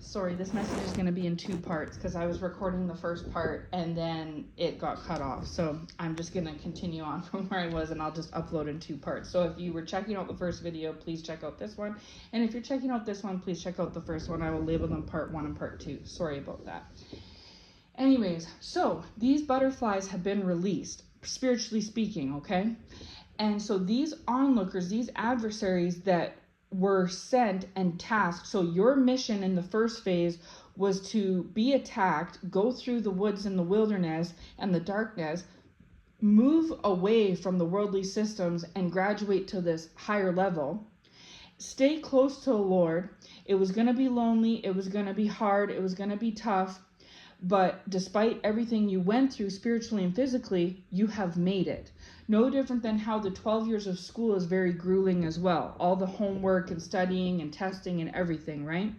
Sorry, this message is going to be in two parts because I was recording the first part and then it got cut off. So I'm just going to continue on from where I was, and I'll just upload in two parts. So if you were checking out the first video, please check out this one. And if you're checking out this one, please check out the first one. I will label them part 1 and part 2. Sorry about that. Anyways, so these butterflies have been released, spiritually speaking, okay? And so these onlookers, these adversaries that were sent and tasked. So your mission in the first phase was to be attacked, go through the woods and the wilderness and the darkness, move away from the worldly systems and graduate to this higher level. Stay close to the Lord. It was going to be lonely. It was going to be hard. It was going to be tough. But despite everything you went through spiritually and physically, you have made it. No different than how the 12 years of school is very grueling as well. All the homework and studying and testing and everything, right?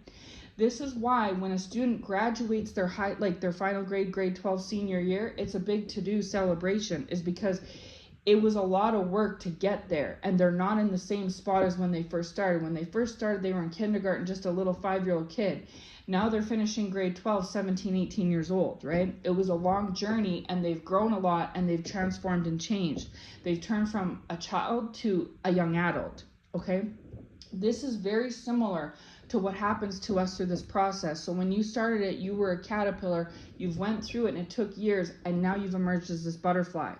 This is why when a student graduates their their final grade, grade 12 senior year, it's a big to-do celebration, is because it was a lot of work to get there, and they're not in the same spot as when they first started. When they first started, they were in kindergarten, just a little 5-year-old kid. Now they're finishing grade 12, 17, 18 years old, right? It was a long journey, and they've grown a lot, and they've transformed and changed. They've turned from a child to a young adult, okay? This is very similar to what happens to us through this process. So when you started it, you were a caterpillar, you've went through it, and it took years, and now you've emerged as this butterfly.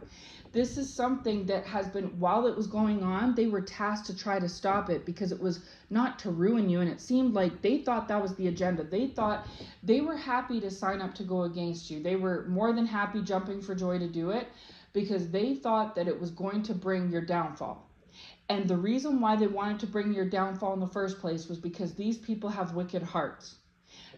This is something that has been, while it was going on, they were tasked to try to stop it because it was not to ruin you. And it seemed like they thought that was the agenda. They thought they were happy to sign up to go against you. They were more than happy, jumping for joy, to do it because they thought that it was going to bring your downfall. And the reason why they wanted to bring your downfall in the first place was because these people have wicked hearts.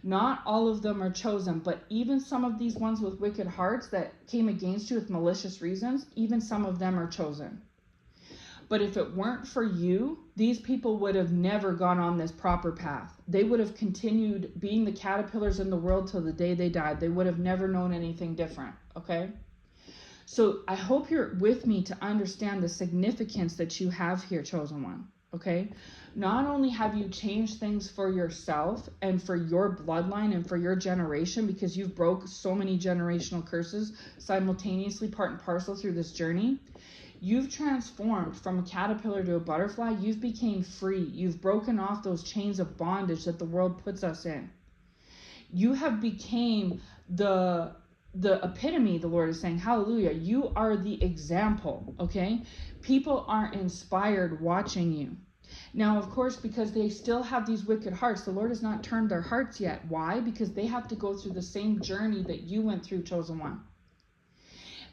Not all of them are chosen, but even some of these ones with wicked hearts that came against you with malicious reasons, even some of them are chosen. But if it weren't for you, these people would have never gone on this proper path. They would have continued being the caterpillars in the world till the day they died. They would have never known anything different, okay? So I hope you're with me to understand the significance that you have here, chosen one, okay? Not only have you changed things for yourself and for your bloodline and for your generation, because you've broke so many generational curses simultaneously, part and parcel through this journey, you've transformed from a caterpillar to a butterfly. You've become free. You've broken off those chains of bondage that the world puts us in. You have become the epitome, the Lord is saying, hallelujah, you are the example, okay? People are inspired watching you. Now, of course, because they still have these wicked hearts, the Lord has not turned their hearts yet. Why? Because they have to go through the same journey that you went through, chosen one.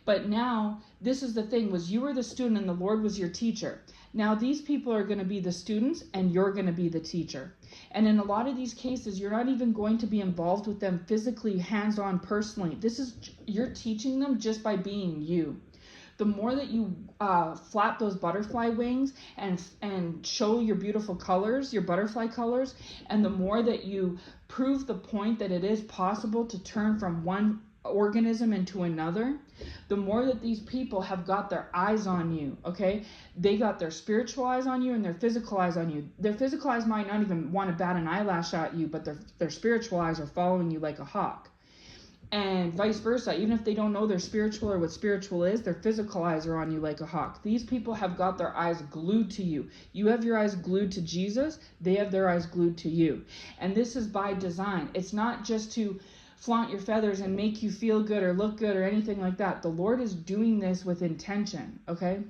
But now, this is the thing, was you were the student and the Lord was your teacher. Now, these people are going to be the students and you're going to be the teacher. And in a lot of these cases, you're not even going to be involved with them physically, hands-on, personally. You're teaching them just by being you. The more that you flap those butterfly wings and show your beautiful colors, your butterfly colors, and the more that you prove the point that it is possible to turn from one organism into another, the more that these people have got their eyes on you, okay? They got their spiritual eyes on you and their physical eyes on you. Their physical eyes might not even want to bat an eyelash at you, but their spiritual eyes are following you like a hawk. And vice versa, even if they don't know their spiritual or what spiritual is, their physical eyes are on you like a hawk. These people have got their eyes glued to you. You have your eyes glued to Jesus, they have their eyes glued to you. And this is by design. It's not just to flaunt your feathers and make you feel good or look good or anything like that. The Lord is doing this with intention, okay?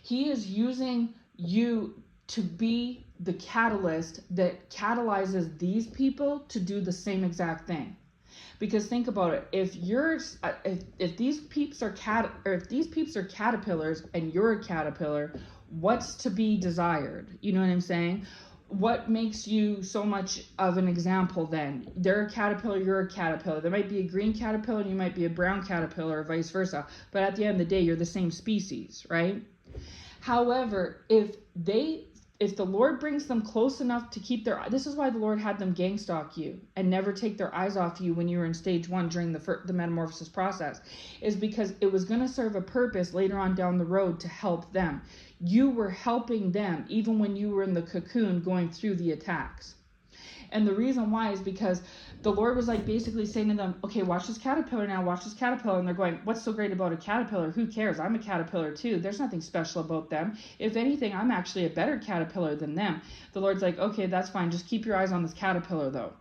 He is using you to be the catalyst that catalyzes these people to do the same exact thing. Because think about it, if these peeps are caterpillars and you're a caterpillar, what's to be desired? You know what I'm saying? What makes you so much of an example then? They're a caterpillar, you're a caterpillar. There might be a green caterpillar and you might be a brown caterpillar or vice versa. But at the end of the day, you're the same species, right? However, if the Lord brings them close enough to keep this is why the Lord had them gang stalk you and never take their eyes off you when you were in stage 1 during the metamorphosis process, is because it was going to serve a purpose later on down the road to help them. You were helping them even when you were in the cocoon going through the attacks. And the reason why is because the Lord was like basically saying to them, okay, watch this caterpillar now, watch this caterpillar. And they're going, what's so great about a caterpillar? Who cares? I'm a caterpillar too. There's nothing special about them. If anything, I'm actually a better caterpillar than them. The Lord's like, okay, that's fine. Just keep your eyes on this caterpillar though.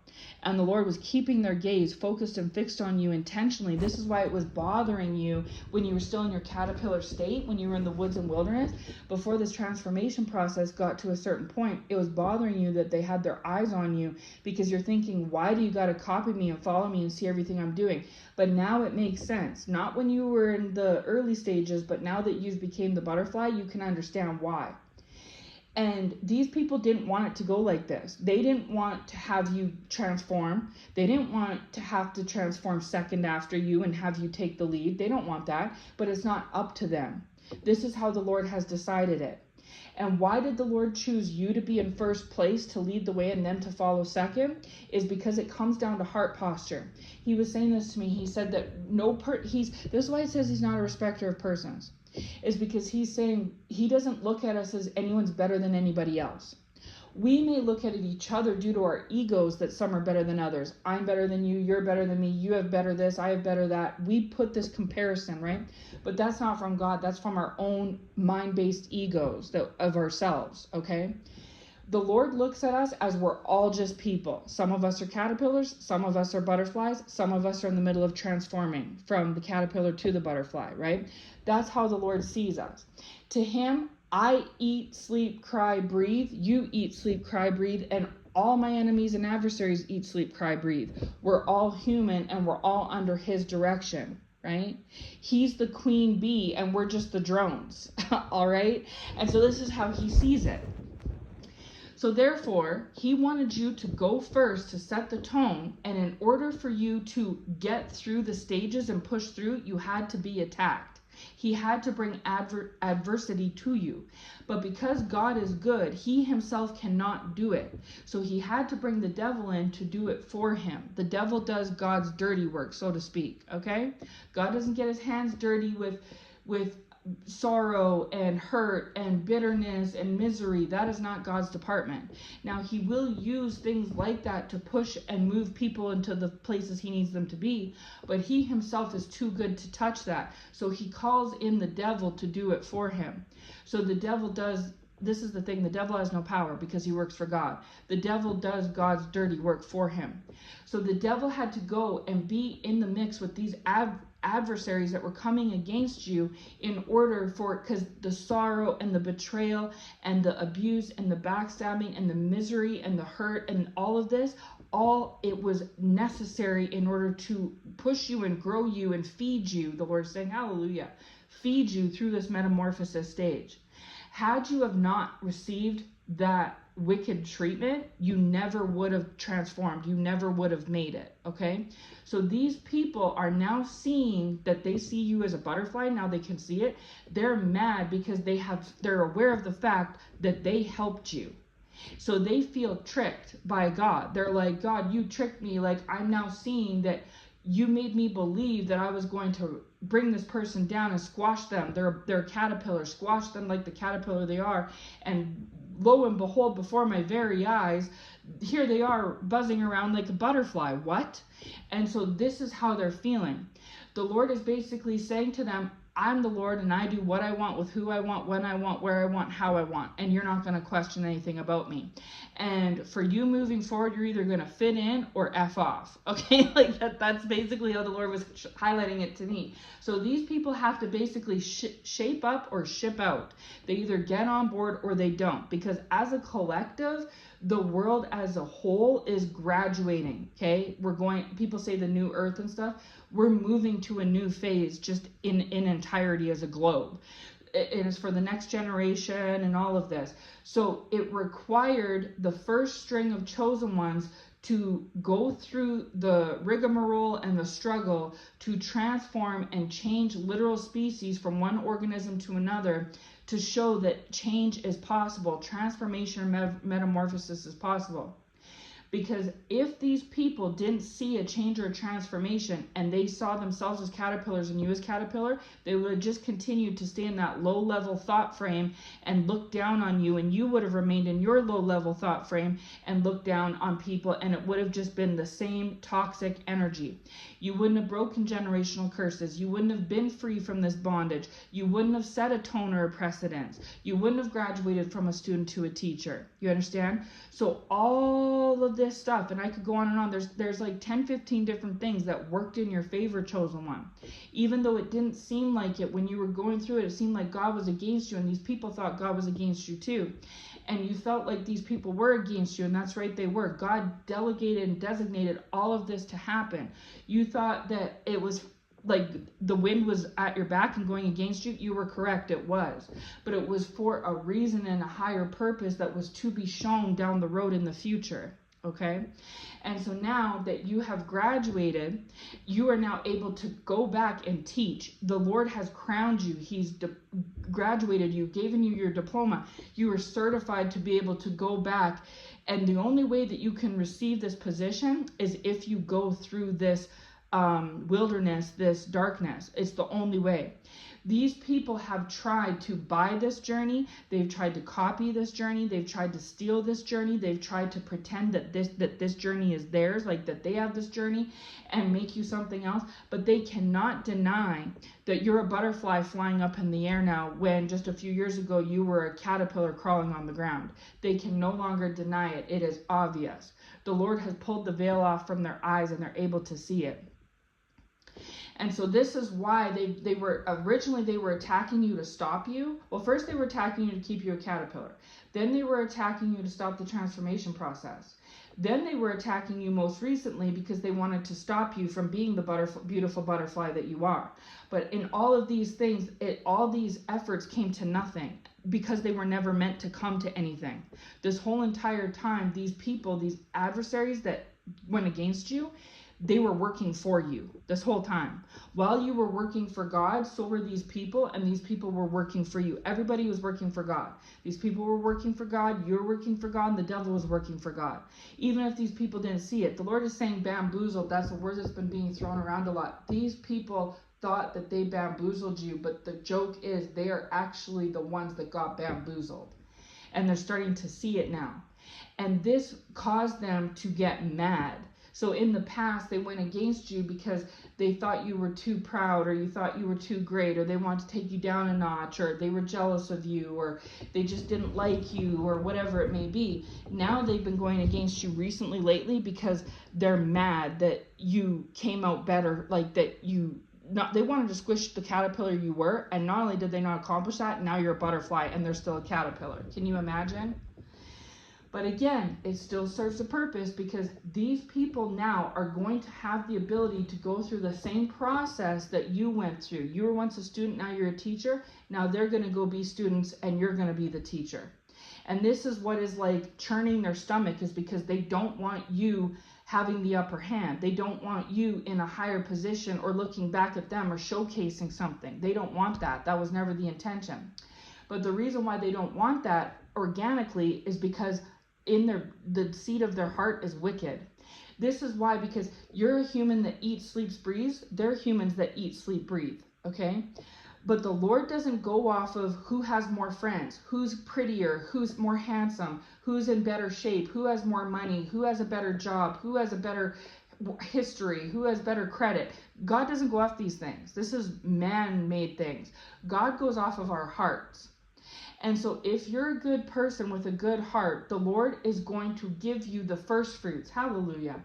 And the Lord was keeping their gaze focused and fixed on you intentionally. This is why it was bothering you when you were still in your caterpillar state, when you were in the woods and wilderness. Before this transformation process got to a certain point, it was bothering you that they had their eyes on you, because you're thinking, why do you got to copy me and follow me and see everything I'm doing? But now it makes sense. Not when you were in the early stages, but now that you've became the butterfly, you can understand why. And these people didn't want it to go like this. They didn't want to have you transform. They didn't want to have to transform second after you and have you take the lead. They don't want that, but it's not up to them. This is how the Lord has decided it. And why did the Lord choose you to be in first place, to lead the way, and them to follow second? Is because it comes down to heart posture. He was saying this to me. He said that this is why it says he's not a respecter of persons. Is because he's saying he doesn't look at us as anyone's better than anybody else. We may look at each other due to our egos, that some are better than others. I'm better than you, you're better than me, you have better this, I have better that. We put this comparison, right? But that's not from God. That's from our own mind-based egos of ourselves, okay? The Lord looks at us as we're all just people. Some of us are caterpillars, some of us are butterflies, some of us are in the middle of transforming from the caterpillar to the butterfly, right? That's how the Lord sees us. To him, I eat, sleep, cry, breathe. You eat, sleep, cry, breathe. And all my enemies and adversaries eat, sleep, cry, breathe. We're all human and we're all under his direction, right? He's the queen bee and we're just the drones, all right? And so this is how he sees it. So therefore, he wanted you to go first to set the tone. And in order for you to get through the stages and push through, you had to be attacked. He had to bring adversity to you. But because God is good, he himself cannot do it. So he had to bring the devil in to do it for him. The devil does God's dirty work, so to speak, okay? God doesn't get his hands dirty with sorrow and hurt and bitterness and misery. That is not God's department. Now, he will use things like that to push and move people into the places he needs them to be, but he himself is too good to touch that. So he calls in the devil to do it for him. So the devil does, this is the thing, the devil has no power because he works for God. The devil does God's dirty work for him. So the devil had to go and be in the mix with these adversaries that were coming against you in order for, because the sorrow and the betrayal and the abuse and the backstabbing and the misery and the hurt and all of this, it was necessary in order to push you and grow you and feed you. The Lord's saying, hallelujah, feed you through this metamorphosis stage. Had you have not received that wicked treatment, you never would have transformed. You never would have made it, okay? So these people are now seeing that they see you as a butterfly. Now they can see it. They're mad because they're aware of the fact that they helped you. So they feel tricked by God. They're like, God, you tricked me. Like, I'm now seeing that you made me believe that I was going to bring this person down and squash them. They're caterpillars, squash them like the caterpillar they are. And lo and behold, before my very eyes, here they are buzzing around like a butterfly. What? And so this is how they're feeling. The Lord is basically saying to them, I'm the Lord and I do what I want with who I want, when I want, where I want, how I want. And you're not going to question anything about me. And for you moving forward, you're either going to fit in or F off. Okay, like that's basically how the Lord was highlighting it to me. So these people have to basically shape up or ship out. They either get on board or they don't. Because as a collective, the world as a whole is graduating, okay? People say the new earth and stuff. We're moving to a new phase just in entirety as a globe. It is for the next generation and all of this. So it required the first string of chosen ones to go through the rigmarole and the struggle to transform and change literal species from one organism to another, to show that change is possible, transformation or metamorphosis is possible. Because if these people didn't see a change or a transformation and they saw themselves as caterpillars and you as caterpillar, they would have just continued to stay in that low level thought frame and look down on you, and you would have remained in your low level thought frame and looked down on people, and it would have just been the same toxic energy. You wouldn't have broken generational curses. You wouldn't have been free from this bondage. You wouldn't have set a tone or a precedence. You wouldn't have graduated from a student to a teacher. You understand? So all of this stuff, and I could go on and on, there's like 10, 15 different things that worked in your favor, chosen one. Even though it didn't seem like it when you were going through it, it seemed like God was against you, and these people thought God was against you too. And you felt like these people were against you, and that's right, they were. God delegated and designated all of this to happen. You thought that it was like the wind was at your back and going against you. You were correct, it was. But it was for a reason and a higher purpose that was to be shown down the road in the future. Okay? And so now that you have graduated, you are now able to go back and teach. The Lord has crowned you. He's graduated you, given you your diploma. You are certified to be able to go back. And the only way that you can receive this position is if you go through this wilderness, this darkness. It's the only way. These people have tried to buy this journey. They've tried to copy this journey. They've tried to steal this journey. They've tried to pretend that this journey is theirs, like that they have this journey, and make you something else. But they cannot deny that you're a butterfly flying up in the air now, when just a few years ago you were a caterpillar crawling on the ground. They can no longer deny it. It is obvious. The Lord has pulled the veil off from their eyes, and they're able to see it. And so this is why they were attacking you to stop you. Well, first they were attacking you to keep you a caterpillar. Then they were attacking you to stop the transformation process. Then they were attacking you most recently because they wanted to stop you from being the beautiful butterfly that you are. But in all of these things, all these efforts came to nothing, because they were never meant to come to anything. This whole entire time, these people, these adversaries that went against you, they were working for you this whole time. While you were working for God, so were these people, and these people were working for you. Everybody was working for God. These people were working for God, you're working for God, and the devil was working for God. Even if these people didn't see it. The Lord is saying bamboozled. That's a word that's been being thrown around a lot. These people thought that they bamboozled you, but the joke is they are actually the ones that got bamboozled. And they're starting to see it now. And this caused them to get mad. So in the past, they went against you because they thought you were too proud, or you thought you were too great, or they wanted to take you down a notch, or they were jealous of you, or they just didn't like you, or whatever it may be. Now they've been going against you recently, lately, because they're mad that you came out better, like that they wanted to squish the caterpillar you were, and not only did they not accomplish that, now you're a butterfly and they're still a caterpillar. Can you imagine? But again, it still serves a purpose, because these people now are going to have the ability to go through the same process that you went through. You were once a student, now you're a teacher. Now they're going to go be students, and you're going to be the teacher. And this is what is like churning their stomach, is because they don't want you having the upper hand. They don't want you in a higher position or looking back at them or showcasing something. They don't want that. That was never the intention. But the reason why they don't want that organically is because the seed of their heart is wicked. This is why, because you're a human that eats, sleeps, breathes. They're humans that eat, sleep, breathe. Okay? But the Lord doesn't go off of who has more friends, who's prettier, who's more handsome, who's in better shape, who has more money, who has a better job, who has a better history, who has better credit. God doesn't go off these things. This is man-made things. God goes off of our hearts. And so if you're a good person with a good heart, the Lord is going to give you the first fruits. Hallelujah.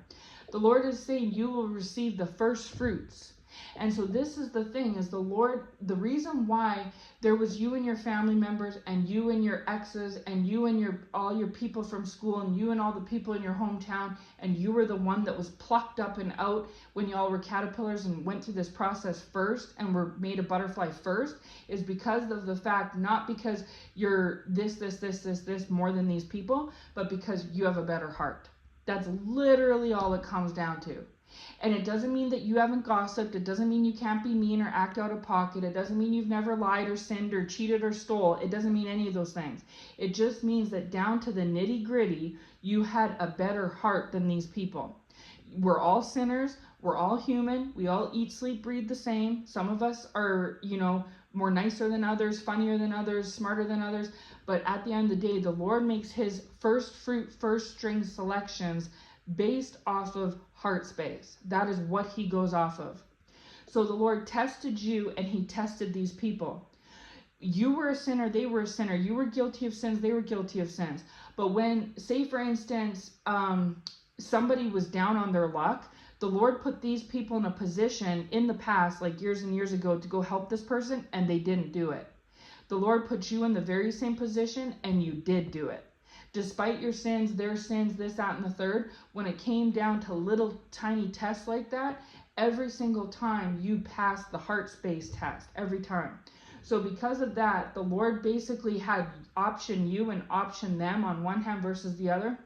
The Lord is saying you will receive the first fruits. And so this is the thing, is the reason why there was you and your family members, and you and your exes, and you and all your people from school, and you and all the people in your hometown, and you were the one that was plucked up and out when y'all were caterpillars and went through this process first and were made a butterfly first, is because of the fact, not because you're this more than these people, but because you have a better heart. That's literally all it comes down to. And it doesn't mean that you haven't gossiped. It doesn't mean you can't be mean or act out of pocket. It doesn't mean you've never lied or sinned or cheated or stole. It doesn't mean any of those things. It just means that down to the nitty gritty, you had a better heart than these people. We're all sinners. We're all human. We all eat, sleep, breathe the same. Some of us are, more nicer than others, funnier than others, smarter than others. But at the end of the day, the Lord makes his first fruit, first string selections based off of heart space. That is what he goes off of. So the Lord tested you, and he tested these people. You were a sinner, they were a sinner. You were guilty of sins, they were guilty of sins. But when, say for instance, somebody was down on their luck, the Lord put these people in a position in the past, like years and years ago, to go help this person, and they didn't do it. The Lord put you in the very same position, and you did do it. Despite your sins, their sins, this, that, and the third, when it came down to little tiny tests like that, every single time you passed the heart space test, every time. So because of that, the Lord basically had option you and option them on one hand versus the other.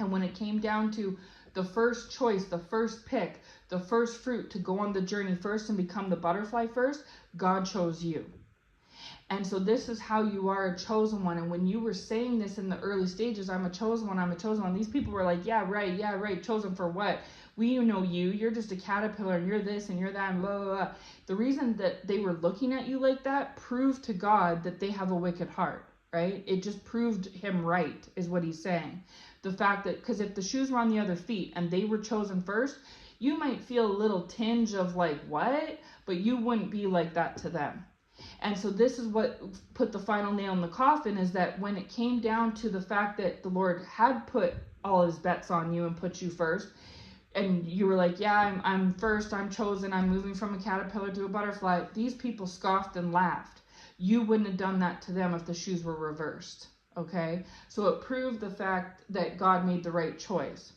And when it came down to the first choice, the first pick, the first fruit to go on the journey first and become the butterfly first, God chose you. And so this is how you are a chosen one. And when you were saying this in the early stages, I'm a chosen one, I'm a chosen one, these people were like, yeah, right, chosen for what? We know you're just a caterpillar, and you're this and you're that, and blah, blah, blah. The reason that they were looking at you like that proved to God that they have a wicked heart, right? It just proved him right, is what he's saying. The fact that, because if the shoes were on the other feet and they were chosen first, you might feel a little tinge of like, what? But you wouldn't be like that to them. And so this is what put the final nail in the coffin, is that when it came down to the fact that the Lord had put all his bets on you and put you first, and you were like, yeah, I'm first, I'm chosen, I'm moving from a caterpillar to a butterfly, these people scoffed and laughed. You wouldn't have done that to them if the shoes were reversed, okay? So it proved the fact that God made the right choice.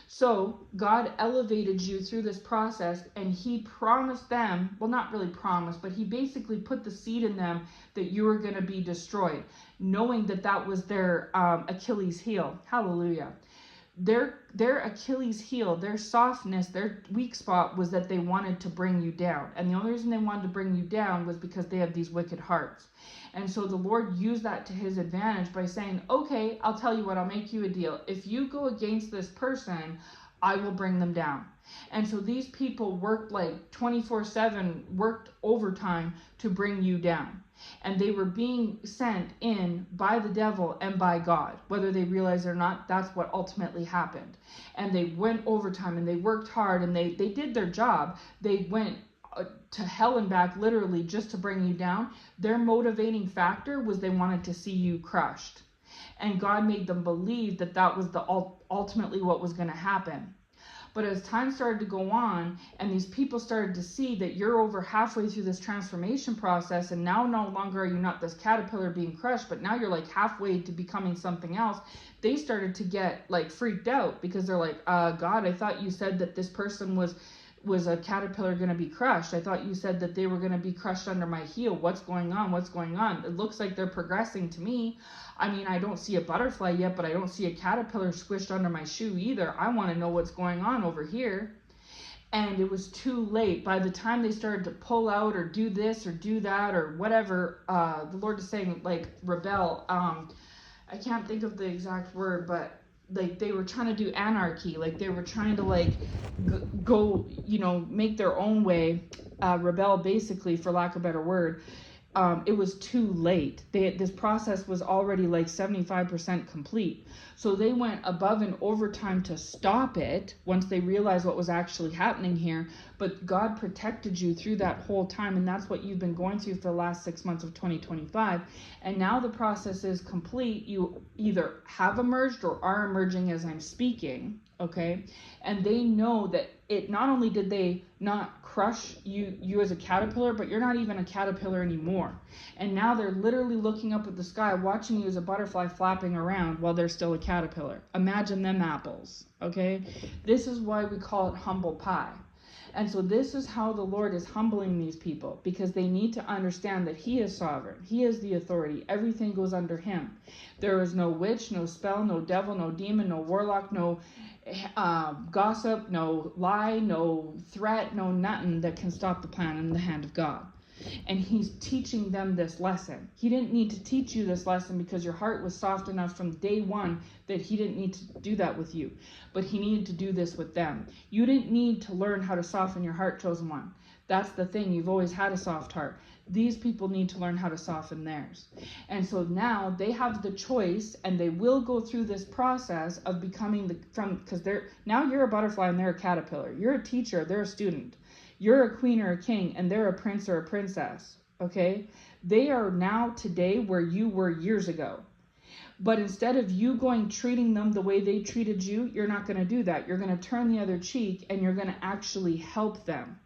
So God elevated you through this process, and he promised them, well, not really promised, but he basically put the seed in them that you were going to be destroyed, knowing that that was their Achilles heel. Hallelujah. Their Achilles heel, their softness, their weak spot was that they wanted to bring you down. And the only reason they wanted to bring you down was because they have these wicked hearts. And so the Lord used that to his advantage by saying, okay, I'll tell you what, I'll make you a deal. If you go against this person, I will bring them down. And so these people worked like 24/7, worked overtime to bring you down. And they were being sent in by the devil and by God. Whether they realize it or not, that's what ultimately happened. And they went overtime and they worked hard and they did their job. They went to hell and back literally just to bring you down. Their motivating factor was they wanted to see you crushed. And God made them believe that that was ultimately what was going to happen. But as time started to go on and these people started to see that you're over halfway through this transformation process, and now no longer are you not this caterpillar being crushed, but now you're like halfway to becoming something else, they started to get like freaked out, because they're like, God, I thought you said that this person was a caterpillar going to be crushed. I thought you said that they were going to be crushed under my heel. What's going on? What's going on? It looks like they're progressing to me. I mean, I don't see a butterfly yet, but I don't see a caterpillar squished under my shoe either. I want to know what's going on over here. And it was too late. By the time they started to pull out or do this or do that or whatever, the Lord is saying, like, rebel. I can't think of the exact word, but like they were trying to do anarchy. Like they were trying to like go, make their own way, rebel basically, for lack of a better word. It was too late. This process was already like 75% complete. So they went above and overtime to stop it once they realized what was actually happening here. But God protected you through that whole time. And that's what you've been going through for the last 6 months of 2025. And now the process is complete. You either have emerged or are emerging as I'm speaking. Okay. And they know that it not only did they not crush you as a caterpillar, but you're not even a caterpillar anymore. And now they're literally looking up at the sky, watching you as a butterfly flapping around while they're still a caterpillar. Imagine them apples. Okay. This is why we call it humble pie. And so this is how the Lord is humbling these people, because they need to understand that he is sovereign. He is the authority. Everything goes under him. There is no witch, no spell, no devil, no demon, no warlock, no gossip, no lie, no threat, no nothing that can stop the plan in the hand of God. And he's teaching them this lesson. He didn't need to teach you this lesson because your heart was soft enough from day one that he didn't need to do that with you. But he needed to do this with them. You didn't need to learn how to soften your heart, chosen one. That's the thing. You've always had a soft heart. These people need to learn how to soften theirs. And so now they have the choice, and they will go through this process of becoming because now you're a butterfly and they're a caterpillar. You're a teacher, they're a student. You're a queen or a king, and they're a prince or a princess, okay? They are now today where you were years ago. But instead of you treating them the way they treated you, you're not going to do that. You're going to turn the other cheek, and you're going to actually help them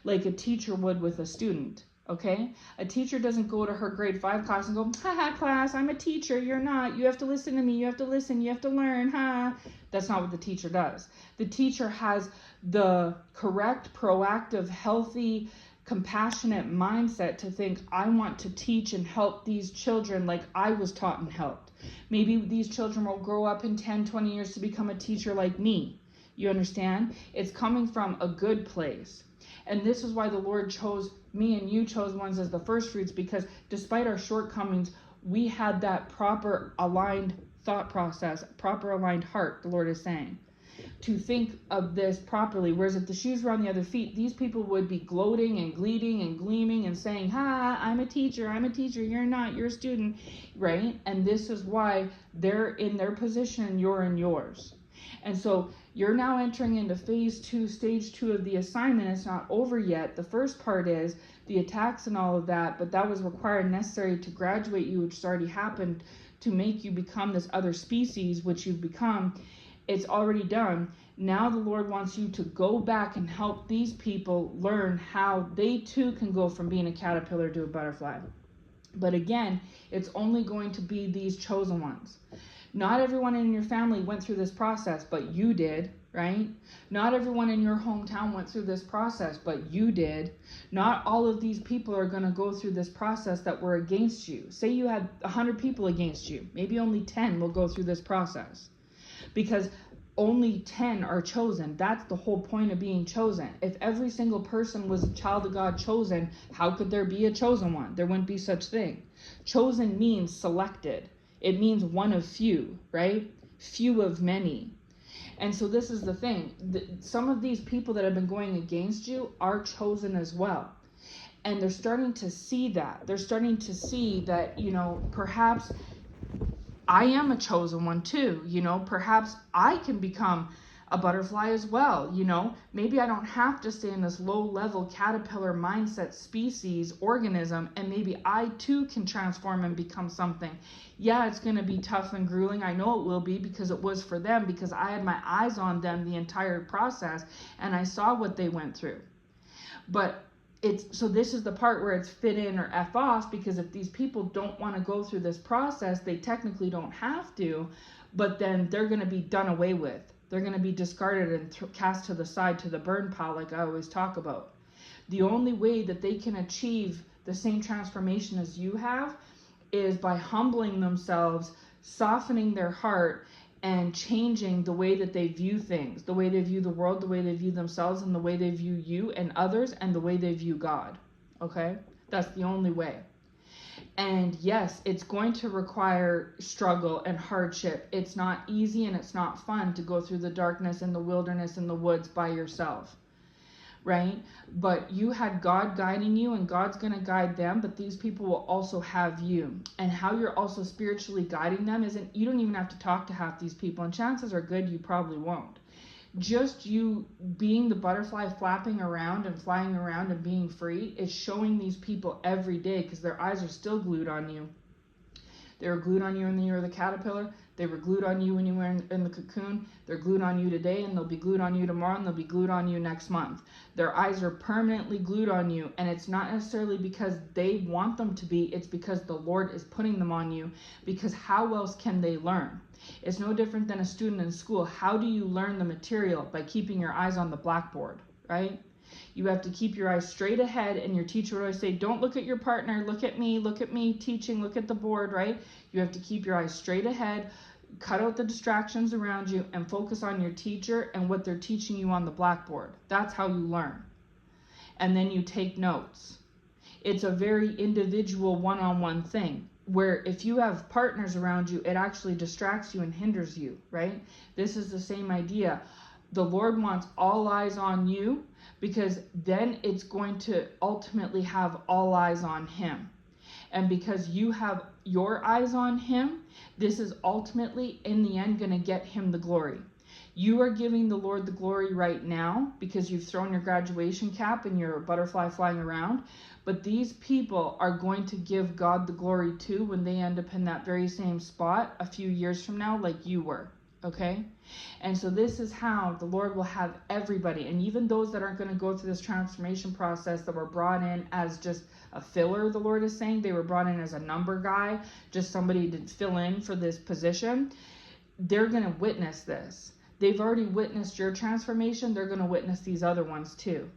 like a teacher would with a student, okay? A teacher doesn't go to her grade 5 class and go, haha, class, I'm a teacher, you're not. You have to listen to me, you have to listen, you have to learn, ha. That's not what the teacher does. The teacher has the correct, proactive, healthy, compassionate mindset to think, I want to teach and help these children like I was taught and helped. Maybe these children will grow up in 10, 20 years to become a teacher like me. You understand? It's coming from a good place. And this is why the Lord chose me and you chose ones as the first fruits, because despite our shortcomings, we had that proper aligned thought process, proper aligned heart, the Lord is saying, to think of this properly. Whereas if the shoes were on the other feet, these people would be gloating and gleating and gleaming and saying, ha, I'm a teacher, you're not, you're a student, right? And this is why they're in their position, you're in yours. And so you're now entering into phase 2, stage 2 of the assignment. It's not over yet. The first part is the attacks and all of that, but that was required and necessary to graduate you, which has already happened, to make you become this other species, which you've become. It's already done. Now the Lord wants you to go back and help these people learn how they too can go from being a caterpillar to a butterfly. But again, it's only going to be these chosen ones. Not everyone in your family went through this process, but you did, right? Not everyone in your hometown went through this process, but you did. Not all of these people are going to go through this process that were against you. Say you had 100 people against you. Maybe only 10 will go through this process, because only 10 are chosen. That's the whole point of being chosen. If every single person was a child of God chosen, how could there be a chosen one? There wouldn't be such thing. Chosen means selected. It means one of few, right? Few of many. And so this is the thing. Some of these people that have been going against you are chosen as well. And they're starting to see that. They're starting to see that, perhaps I am a chosen one too. Perhaps I can become a butterfly as well. Maybe I don't have to stay in this low level caterpillar mindset species organism, and maybe I too can transform and become something. Yeah, it's going to be tough and grueling. I know it will be, because it was for them, because I had my eyes on them the entire process and I saw what they went through. But so this is the part where it's fit in or F off, because if these people don't want to go through this process, they technically don't have to, but then they're going to be done away with. They're going to be discarded and cast to the side, to the burn pile, like I always talk about. The only way that they can achieve the same transformation as you have is by humbling themselves, softening their heart, and changing the way that they view things, the way they view the world, the way they view themselves, and the way they view you and others, and the way they view God. Okay? That's the only way. And yes, it's going to require struggle and hardship. It's not easy and it's not fun to go through the darkness and the wilderness and the woods by yourself, right? But you had God guiding you, and God's going to guide them, but these people will also have you. And how you're also spiritually guiding them isn't, you don't even have to talk to half these people, and chances are good you probably won't. Just you being the butterfly, flapping around and flying around and being free, is showing these people every day, because their eyes are still glued on you. They were glued on you when you were the caterpillar. They were glued on you when you were in the cocoon. They're glued on you today, and they'll be glued on you tomorrow, and they'll be glued on you next month. Their eyes are permanently glued on you, and it's not necessarily because they want them to be. It's because the Lord is putting them on you, because how else can they learn? It's no different than a student in school. How do you learn the material? By keeping your eyes on the blackboard, right? You have to keep your eyes straight ahead, and your teacher would always say, don't look at your partner, look at me, teaching, look at the board, right? You have to keep your eyes straight ahead, cut out the distractions around you and focus on your teacher and what they're teaching you on the blackboard. That's how you learn. And then you take notes. It's a very individual one-on-one thing, where if you have partners around you, it actually distracts you and hinders you, right? This is the same idea. The Lord wants all eyes on you, because then it's going to ultimately have all eyes on him. And because you have your eyes on him, this is ultimately, in the end, going to get him the glory. You are giving the Lord the glory right now because you've thrown your graduation cap and you're a butterfly flying around. But these people are going to give God the glory too when they end up in that very same spot a few years from now, like you were. Okay? And so this is how the Lord will have everybody, and even those that aren't going to go through this transformation process, that were brought in as just a filler, the Lord is saying. They were brought in as a number guy, just somebody to fill in for this position. They're going to witness this. They've already witnessed your transformation. They're going to witness these other ones too.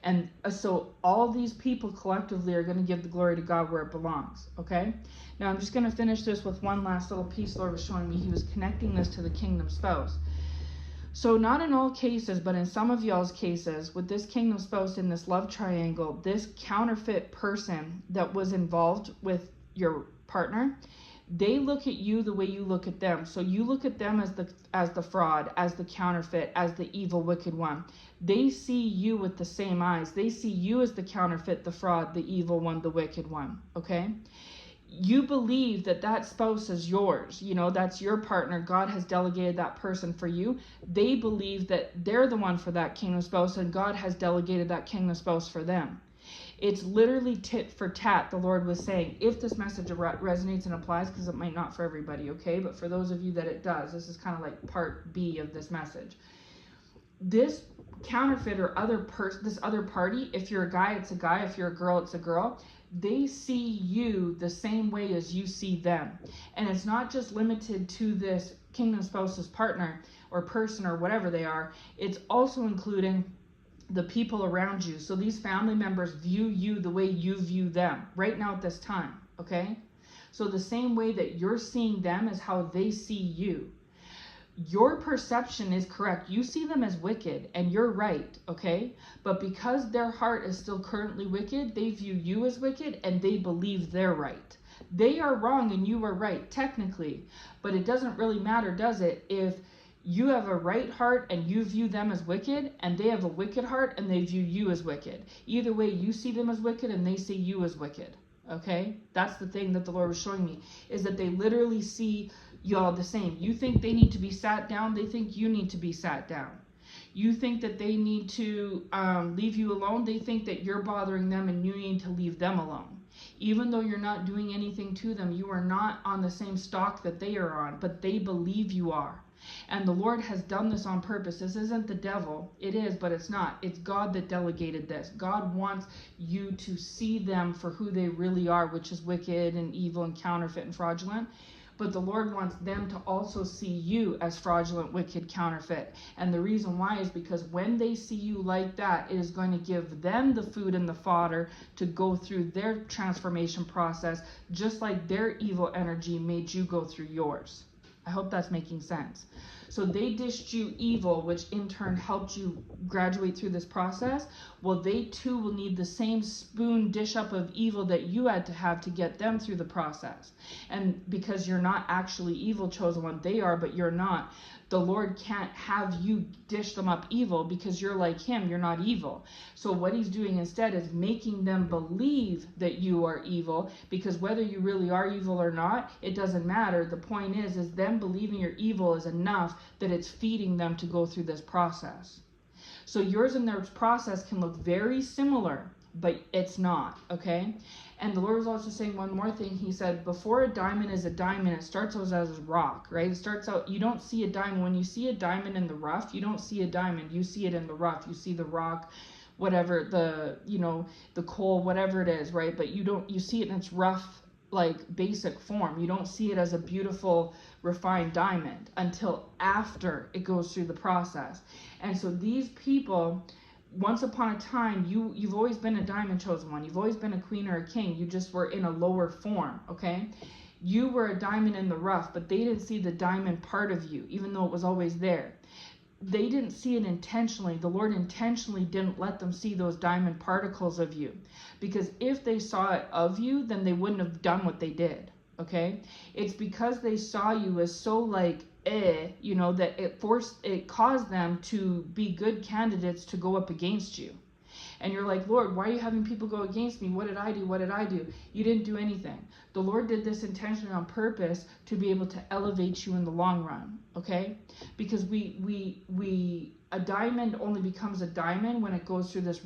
And so all these people collectively are going to give the glory to God where it belongs, okay? Now I'm just going to finish this with one last little piece the Lord was showing me. He was connecting this to the kingdom spouse. So not in all cases, but in some of y'all's cases, with this kingdom spouse in this love triangle, this counterfeit person that was involved with your partner, they look at you the way you look at them. So you look at them as the fraud, as the counterfeit, as the evil, wicked one. They see you with the same eyes. They see you as the counterfeit, the fraud, the evil one, the wicked one, okay? You believe that that spouse is yours. You know, that's your partner. God has delegated that person for you. They believe that they're the one for that kingdom spouse, and God has delegated that kingdom spouse for them. It's literally tit for tat, the Lord was saying, if this message resonates and applies, because it might not for everybody, okay? But for those of you that it does, this is kind of like part B of this message. This counterfeit or this other party, if you're a guy, it's a guy. If you're a girl, it's a girl. They see you the same way as you see them. And it's not just limited to this kingdom spouse's partner or person or whatever they are. It's also including the people around you. So these family members view you the way you view them right now at this time, okay? So the same way that you're seeing them is how they see you. Your perception is correct. You see them as wicked, and you're right, okay? But because their heart is still currently wicked, they view you as wicked, and they believe they're right. They are wrong and you are right, technically. But it doesn't really matter, does it, if you have a right heart and you view them as wicked, and they have a wicked heart and they view you as wicked. Either way, you see them as wicked and they see you as wicked, okay? That's the thing that the Lord was showing me, is that they literally see y'all the same. You think they need to be sat down, they think you need to be sat down. You think that they need to leave you alone, they think that you're bothering them and you need to leave them alone. Even though you're not doing anything to them, you are not on the same stock that they are on, but they believe you are. And the Lord has done this on purpose. This isn't the devil. It is, but it's not. It's God that delegated this. God wants you to see them for who they really are, which is wicked and evil and counterfeit and fraudulent. But the Lord wants them to also see you as fraudulent, wicked, counterfeit. And the reason why is because when they see you like that, it is going to give them the food and the fodder to go through their transformation process, just like their evil energy made you go through yours. I hope that's making sense. So they dished you evil, which in turn helped you graduate through this process. Well, they too will need the same spoon dish up of evil that you had to have to get them through the process. And because you're not actually evil, chosen one, they are, but you're not. The Lord can't have you dish them up evil because you're like him, you're not evil. So what he's doing instead is making them believe that you are evil, because whether you really are evil or not, it doesn't matter. The point is them believing you're evil is enough that it's feeding them to go through this process. So yours and their process can look very similar, but it's not, okay? And the Lord was also saying one more thing. He said, before a diamond is a diamond, it starts out as a rock, right? It starts out, you don't see a diamond. When you see a diamond in the rough, you don't see a diamond. You see it in the rough. You see the rock, whatever, the coal, whatever it is, right? But you see it in its rough, like, basic form. You don't see it as a beautiful, refined diamond until after it goes through the process. And so these people, once upon a time, you've always been a diamond, chosen one. You've always been a queen or a king. You just were in a lower form, okay? You were a diamond in the rough, but they didn't see the diamond part of you, even though it was always there. They didn't see it intentionally. The Lord intentionally didn't let them see those diamond particles of you, because if they saw it of you, then they wouldn't have done what they did. Okay, it's because they saw you as so like that it caused them to be good candidates to go up against you. And you're like, Lord, why are you having people go against me? What did I do? What did I do? You didn't do anything. The Lord did this intentionally on purpose to be able to elevate you in the long run, okay? Because a diamond only becomes a diamond when it goes through this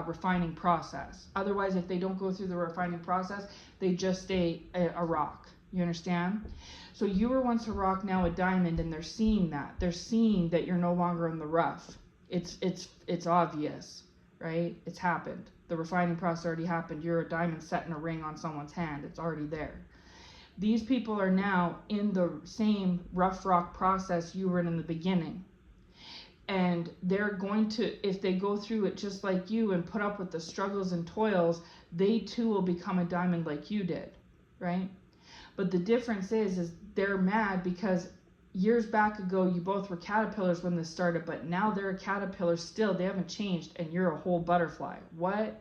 refining process. Otherwise, if they don't go through the refining process, they just stay a rock. You understand? So you were once a rock, now a diamond, and they're seeing that. They're seeing that you're no longer in the rough. It's obvious. Right? It's happened. The refining process already happened. You're a diamond set in a ring on someone's hand. It's already there. These people are now in the same rough rock process you were in the beginning. And they're going to, if they go through it just like you and put up with the struggles and toils, they too will become a diamond like you did. Right? But the difference is they're mad because years back ago, you both were caterpillars when this started, but now they're a caterpillar still. They haven't changed, and you're a whole butterfly. What?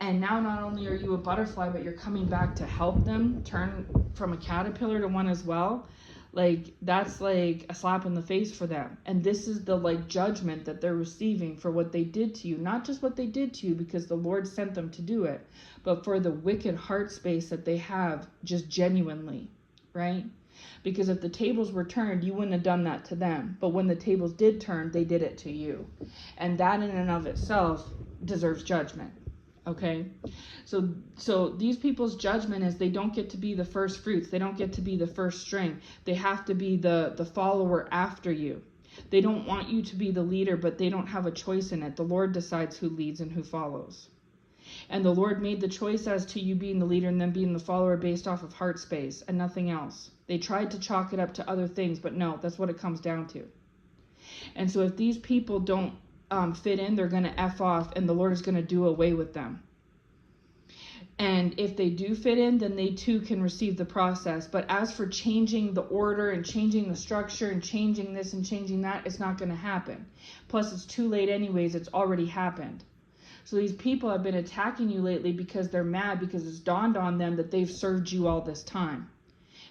And now not only are you a butterfly, but you're coming back to help them turn from a caterpillar to one as well. Like, that's like a slap in the face for them. And this is the like judgment that they're receiving for what they did to you. Not just what they did to you because the Lord sent them to do it, but for the wicked heart space that they have just genuinely, right? Because if the tables were turned, you wouldn't have done that to them. But when the tables did turn, they did it to you. And that in and of itself deserves judgment. Okay? So these people's judgment is they don't get to be the first fruits. They don't get to be the first string. They have to be the follower after you. They don't want you to be the leader, but they don't have a choice in it. The Lord decides who leads and who follows. And the Lord made the choice as to you being the leader and them being the follower based off of heart space and nothing else. They tried to chalk it up to other things, but no, that's what it comes down to. And so if these people don't fit in, they're going to F off, and the Lord is going to do away with them. And if they do fit in, then they too can receive the process. But as for changing the order and changing the structure and changing this and changing that, it's not going to happen. Plus, it's too late anyways. It's already happened. So these people have been attacking you lately because they're mad because it's dawned on them that they've served you all this time.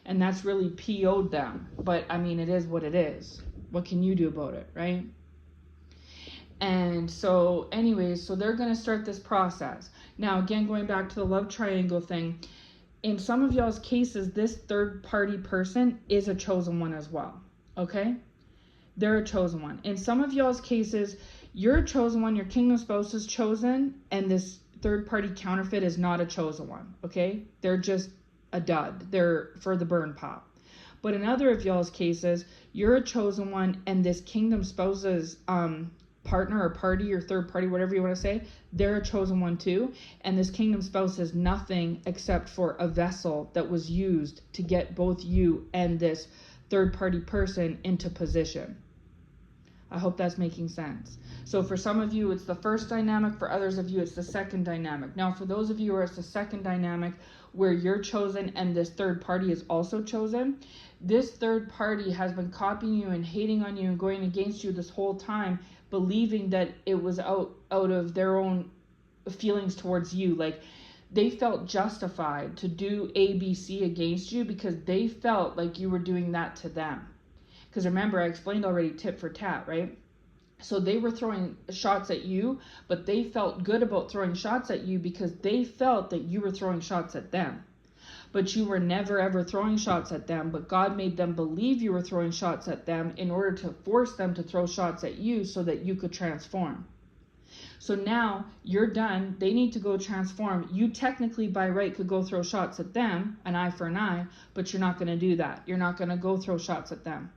And that's really PO'd them. But, I mean, it is what it is. What can you do about it, right? And so, anyways, so they're going to start this process. Now, again, going back to the love triangle thing, in some of y'all's cases, this third-party person is a chosen one as well, okay? They're a chosen one. In some of y'all's cases, you're a chosen one, your kingdom spouse is chosen, and this third-party counterfeit is not a chosen one, okay? They're just a dud. They're for the burn pop. But in other of y'all's cases, you're a chosen one, and this kingdom spouse's partner or party or third party, whatever you want to say, they're a chosen one too. And this kingdom spouse is nothing except for a vessel that was used to get both you and this third party person into position. I hope that's making sense. So for some of you, it's the first dynamic. For others of you, it's the second dynamic. Now, for those of you where it's the second dynamic, where you're chosen and this third party is also chosen, this third party has been copying you and hating on you and going against you this whole time, believing that it was out of their own feelings towards you. Like, they felt justified to do A, B, C against you because they felt like you were doing that to them. Because remember, I explained already tit for tat, right? So they were throwing shots at you, but they felt good about throwing shots at you because they felt that you were throwing shots at them. But you were never ever throwing shots at them, but God made them believe you were throwing shots at them in order to force them to throw shots at you so that you could transform. So now you're done. They need to go transform. You technically by right could go throw shots at them, an eye for an eye, but you're not going to do that. You're not going to go throw shots at them.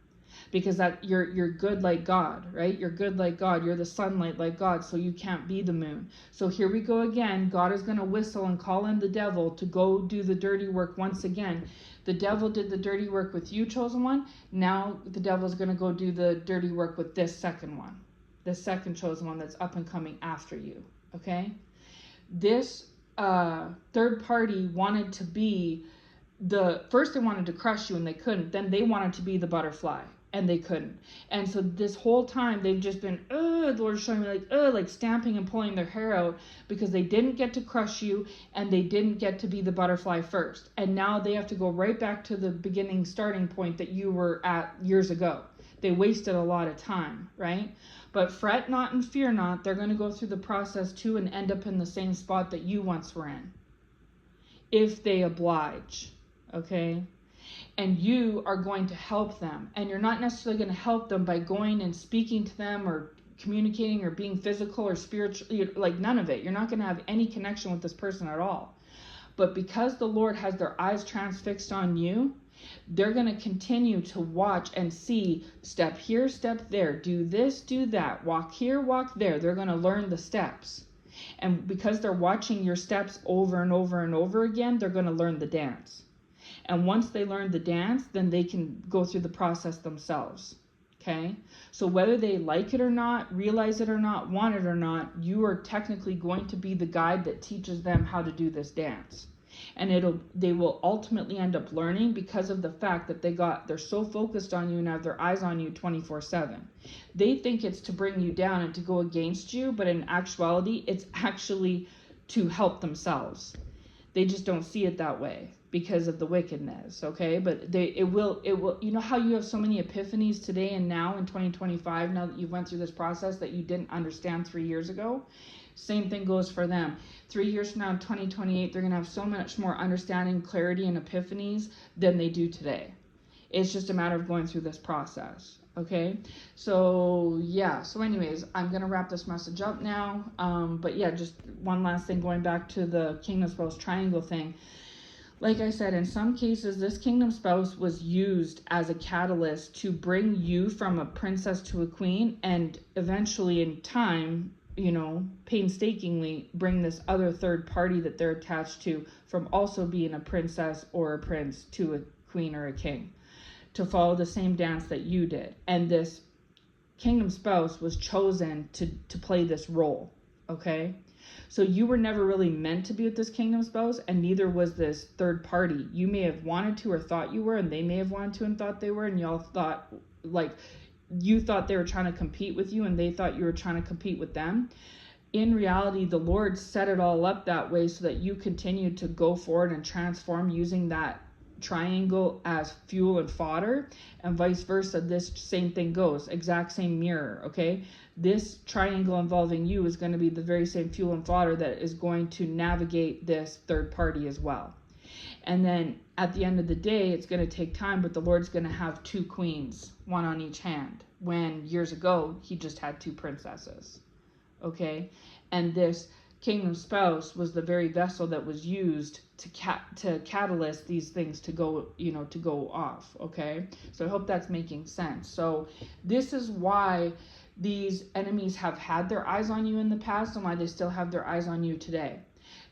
Because that you're good like God, right? You're good like God. You're the sunlight like God, so you can't be the moon. So here we go again. God is going to whistle and call in the devil to go do the dirty work once again. The devil did the dirty work with you, chosen one. Now the devil's going to go do the dirty work with this second one. This second chosen one that's up and coming after you, okay? This third party wanted to be first they wanted to crush you and they couldn't. Then they wanted to be the butterfly and they couldn't. And so this whole time they've just been, the Lord's showing me like stamping and pulling their hair out because they didn't get to crush you and they didn't get to be the butterfly first. And now they have to go right back to the beginning starting point that you were at years ago. They wasted a lot of time, right? But fret not and fear not. They're going to go through the process too and end up in the same spot that you once were in, if they oblige. Okay? And you are going to help them. And you're not necessarily going to help them by going and speaking to them or communicating or being physical or spiritual, like none of it. You're not going to have any connection with this person at all. But because the Lord has their eyes transfixed on you, they're going to continue to watch and see, step here, step there, do this, do that, walk here, walk there. They're going to learn the steps. And because they're watching your steps over and over and over again, they're going to learn the dance. And once they learn the dance, then they can go through the process themselves. Okay? So whether they like it or not, realize it or not, want it or not, you are technically going to be the guide that teaches them how to do this dance. And they will ultimately end up learning because of the fact that they're so focused on you and have their eyes on you 24/7. They think it's to bring you down and to go against you, but in actuality, it's actually to help themselves. They just don't see it that way because of the wickedness, okay? But it will, you know how you have so many epiphanies today and now in 2025, now that you went through this process that you didn't understand 3 years ago? Same thing goes for them. 3 years from now, in 2028, they're going to have so much more understanding, clarity, and epiphanies than they do today. It's just a matter of going through this process, okay? So, yeah. So anyways, I'm going to wrap this message up now. But yeah, just one last thing, going back to the kingdom spouse triangle thing. Like I said, in some cases, this kingdom spouse was used as a catalyst to bring you from a princess to a queen, and eventually in time, painstakingly bring this other third party that they're attached to from also being a princess or a prince to a queen or a king, to follow the same dance that you did. And this kingdom spouse was chosen to play this role, okay? So you were never really meant to be with this kingdom spouse, and neither was this third party. You may have wanted to or thought you were, and they may have wanted to and thought they were, and y'all thought, you thought they were trying to compete with you and they thought you were trying to compete with them. In reality, the Lord set it all up that way so that you continue to go forward and transform using that triangle as fuel and fodder, and vice versa. This same thing goes, exact same mirror, okay? This triangle involving you is going to be the very same fuel and fodder that is going to navigate this third party as well. And then at the end of the day, it's going to take time, but the Lord's going to have two queens, one on each hand, when years ago he just had two princesses, okay? And this kingdom spouse was the very vessel that was used to catalyst these things to go off, okay? So I hope that's making sense. So this is why these enemies have had their eyes on you in the past and why they still have their eyes on you today.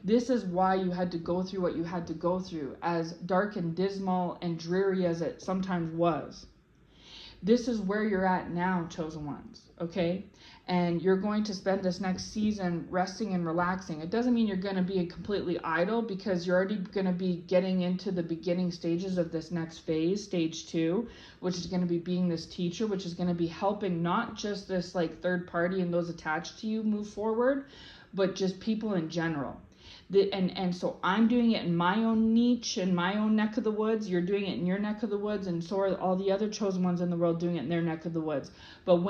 This is why you had to go through what you had to go through, as dark and dismal and dreary as it sometimes was. This is where you're at now, chosen ones, okay? And you're going to spend this next season resting and relaxing. It doesn't mean you're going to be completely idle, because you're already going to be getting into the beginning stages of this next phase, stage 2, which is going to be being this teacher, which is going to be helping not just this third party and those attached to you move forward, but just people in general. And so I'm doing it in my own niche, in my own neck of the woods. You're doing it in your neck of the woods, and so are all the other chosen ones in the world doing it in their neck of the woods. But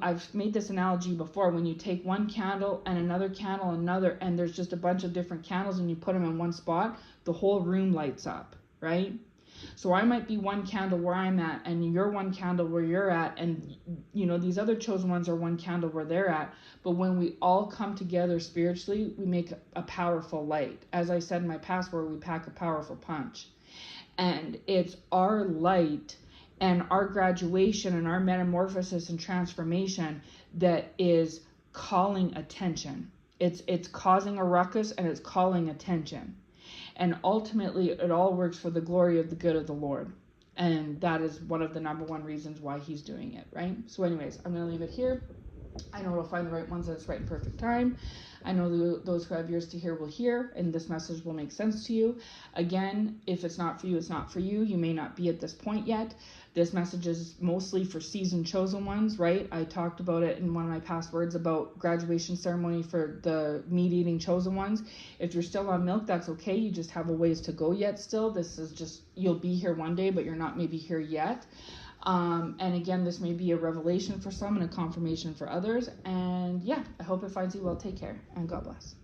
I've made this analogy before, when you take one candle and another candle, another, and there's just a bunch of different candles and you put them in one spot, the whole room lights up, right? So I might be one candle where I'm at, and you're one candle where you're at, and these other chosen ones are one candle where they're at. But when we all come together spiritually, we make a powerful light. As I said in my past word, we pack a powerful punch. And it's our light and our graduation and our metamorphosis and transformation that is calling attention. It's causing a ruckus, and it's calling attention. And ultimately, it all works for the glory of the good of the Lord. And that is one of the number one reasons why he's doing it, right? So anyways, I'm going to leave it here. I know it'll find the right ones at its right and perfect time. I know those who have ears to hear will hear, and this message will make sense to you. Again, if it's not for you, it's not for you. You may not be at this point yet. This message is mostly for seasoned chosen ones, right? I talked about it in one of my past words about graduation ceremony for the meat-eating chosen ones. If you're still on milk, that's okay. You just have a ways to go yet still. This is just, you'll be here one day, but you're not maybe here yet. And again, this may be a revelation for some and a confirmation for others. And yeah, I hope it finds you well. Take care and God bless.